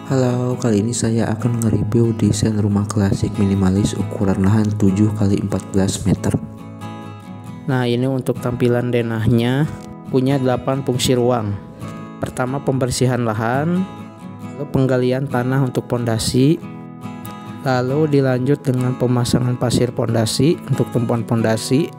Halo, kali ini saya akan nge-review desain rumah klasik minimalis ukuran lahan 7x14 meter. Nah, ini untuk tampilan denahnya, punya 8 fungsi ruang. Pertama, pembersihan lahan, lalu penggalian tanah untuk pondasi, lalu dilanjut dengan pemasangan pasir pondasi untuk tumpuan pondasi,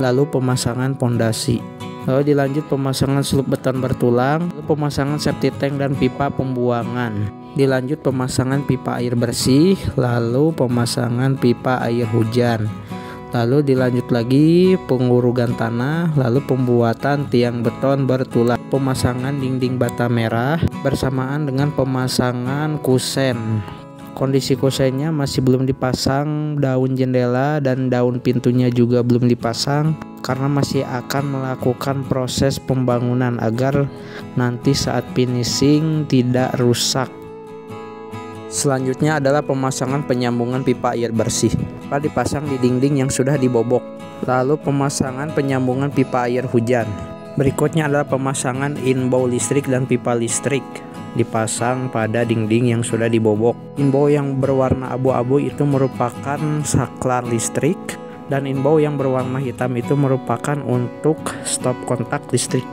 lalu pemasangan pondasi, lalu dilanjut pemasangan seluk beton bertulang, lalu pemasangan septic tank dan pipa pembuangan, dilanjut pemasangan pipa air bersih, lalu pemasangan pipa air hujan, lalu dilanjut lagi pengurugan tanah, lalu pembuatan tiang beton bertulang, pemasangan dinding bata merah bersamaan dengan pemasangan kusen. Kondisi kusennya masih belum dipasang, daun jendela dan daun pintunya juga belum dipasang karena masih akan melakukan proses pembangunan agar nanti saat finishing tidak rusak. Selanjutnya adalah pemasangan penyambungan pipa air bersih. Pipa dipasang di dinding yang sudah dibobok. Lalu pemasangan penyambungan pipa air hujan. Berikutnya adalah pemasangan inbound listrik dan pipa listrik dipasang pada dinding yang sudah dibobok. Inbound yang berwarna abu-abu itu merupakan saklar listrik, dan inbound yang berwarna hitam itu merupakan untuk stop kontak listrik.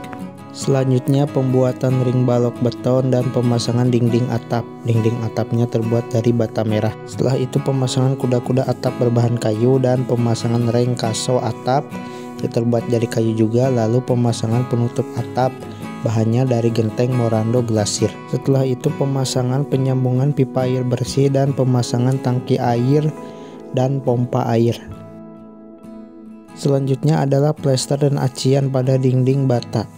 Selanjutnya pembuatan ring balok beton dan pemasangan dinding atap. Dinding atapnya terbuat dari bata merah. Setelah itu pemasangan kuda-kuda atap berbahan kayu dan pemasangan reng kaso atap yang terbuat dari kayu juga. Lalu pemasangan penutup atap, bahannya dari genteng Morando Glacier. Setelah itu pemasangan penyambungan pipa air bersih dan pemasangan tangki air dan pompa air. Selanjutnya adalah plester dan acian pada dinding bata.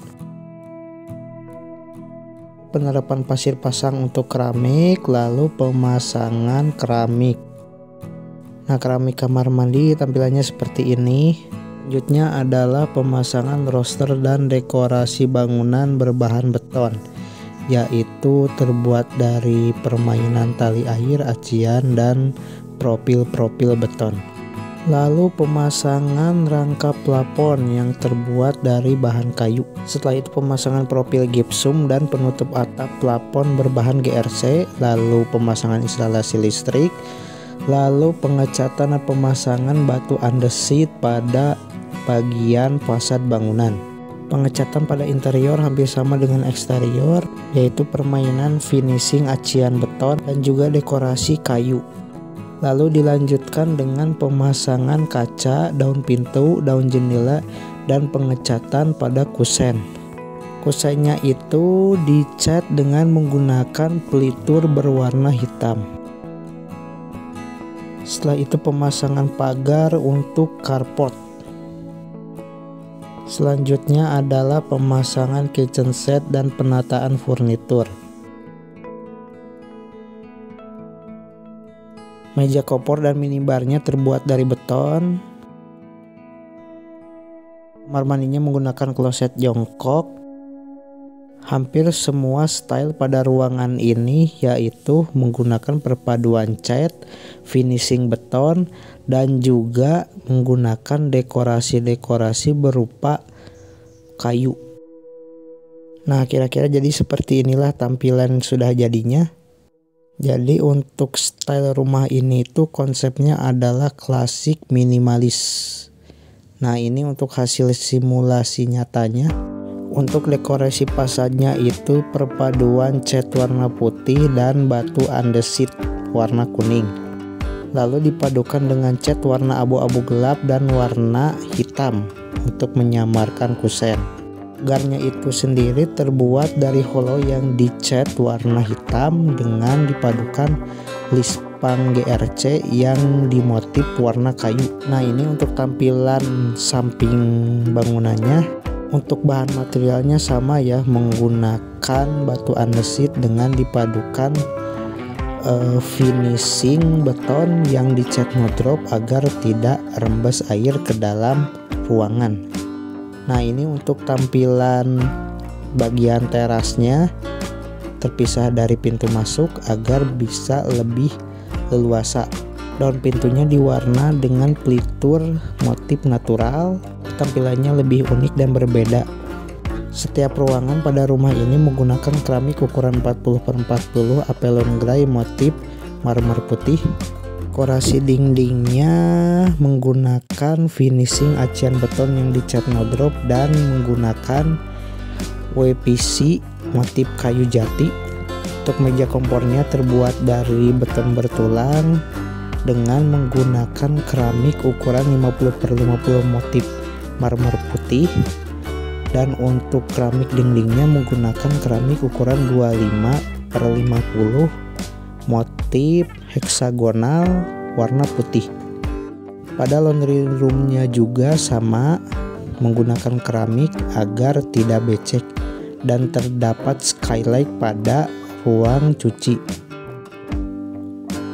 Penerapan pasir pasang untuk keramik, lalu pemasangan keramik. Nah, keramik kamar mandi tampilannya seperti ini. Selanjutnya adalah pemasangan roster dan dekorasi bangunan berbahan beton, yaitu terbuat dari permainan tali air, acian, dan profil-profil beton. Lalu pemasangan rangka plafon yang terbuat dari bahan kayu. Setelah itu pemasangan profil gipsum dan penutup atap plafon berbahan GRC. Lalu pemasangan instalasi listrik. Lalu pengecatan dan pemasangan batu andesit pada bagian fasad bangunan. Pengecatan pada interior hampir sama dengan eksterior, yaitu permainan finishing acian beton dan juga dekorasi kayu. Lalu dilanjutkan dengan pemasangan kaca, daun pintu, daun jendela, dan pengecatan pada kusen. Kusennya itu dicat dengan menggunakan pelitur berwarna hitam. Setelah itu pemasangan pagar untuk carport. Selanjutnya adalah pemasangan kitchen set dan penataan furnitur. Meja kopor dan minibarnya terbuat dari beton. Kamar mandinya menggunakan kloset jongkok. Hampir semua style pada ruangan ini yaitu menggunakan perpaduan cat, finishing beton, dan juga menggunakan dekorasi-dekorasi berupa kayu. Nah, kira-kira jadi seperti inilah tampilan sudah jadinya. Jadi untuk style rumah ini itu konsepnya adalah klasik minimalis. Nah, ini untuk hasil simulasi nyatanya. Untuk dekorasi fasadnya itu perpaduan cat warna putih dan batu andesit warna kuning. Lalu dipadukan dengan cat warna abu-abu gelap dan warna hitam untuk menyamarkan kusen. Pagarnya itu sendiri terbuat dari holo yang dicat warna hitam dengan dipadukan lispang GRC yang dimotif warna kayu. Nah, ini untuk tampilan samping bangunannya. Untuk bahan materialnya sama ya, menggunakan batu andesit dengan dipadukan finishing beton yang dicat ngedrop agar tidak rembes air ke dalam ruangan. Nah, ini untuk tampilan bagian terasnya terpisah dari pintu masuk agar bisa lebih leluasa. Daun pintunya diwarna dengan pelitur motif natural, tampilannya lebih unik dan berbeda. Setiap ruangan pada rumah ini menggunakan keramik ukuran 40x40 Apollon Gray motif marmer putih. Dekorasi dindingnya menggunakan finishing acian beton yang dicat no drop dan menggunakan WPC motif kayu jati. Untuk meja kompornya terbuat dari beton bertulang dengan menggunakan keramik ukuran 50x50 motif marmer putih. Dan untuk keramik dindingnya menggunakan keramik ukuran 25x50 motif heksagonal warna putih. Pada laundry roomnya juga sama, menggunakan keramik agar tidak becek, dan terdapat skylight pada ruang cuci.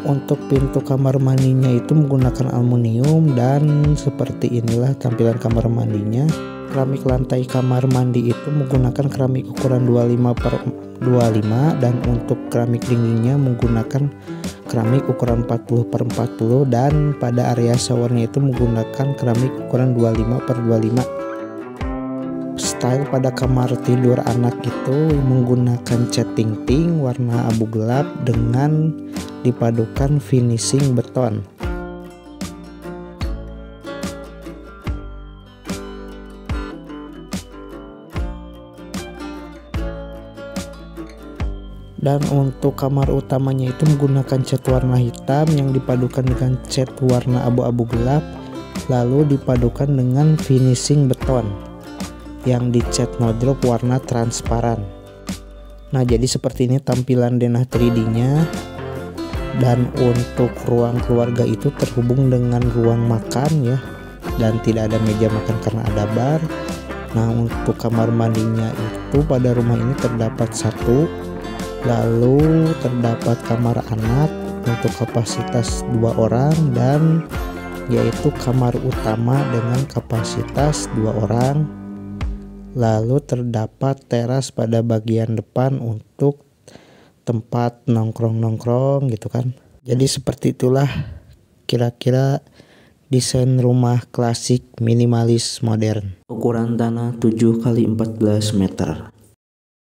Untuk pintu kamar mandinya itu menggunakan aluminium, dan seperti inilah tampilan kamar mandinya. Keramik lantai kamar mandi itu menggunakan keramik ukuran 25x25, dan untuk keramik dindingnya menggunakan keramik ukuran 40x40, dan pada area showernya itu menggunakan keramik ukuran 25x25. Style pada kamar tidur anak itu menggunakan cat ting-ting warna abu gelap dengan dipadukan finishing beton. Dan untuk kamar utamanya itu menggunakan cat warna hitam yang dipadukan dengan cat warna abu-abu gelap, lalu dipadukan dengan finishing beton yang dicat no drop warna transparan. Nah, jadi seperti ini tampilan denah 3D-nya. Dan untuk ruang keluarga itu terhubung dengan ruang makan ya, dan tidak ada meja makan karena ada bar. Nah, untuk kamar mandinya itu pada rumah ini terdapat satu. Lalu terdapat kamar anak untuk kapasitas 2 orang, dan yaitu kamar utama dengan kapasitas 2 orang. Lalu terdapat teras pada bagian depan untuk tempat nongkrong gitu kan. Jadi seperti itulah kira-kira desain rumah klasik minimalis modern. Ukuran tanah 7x14 meter.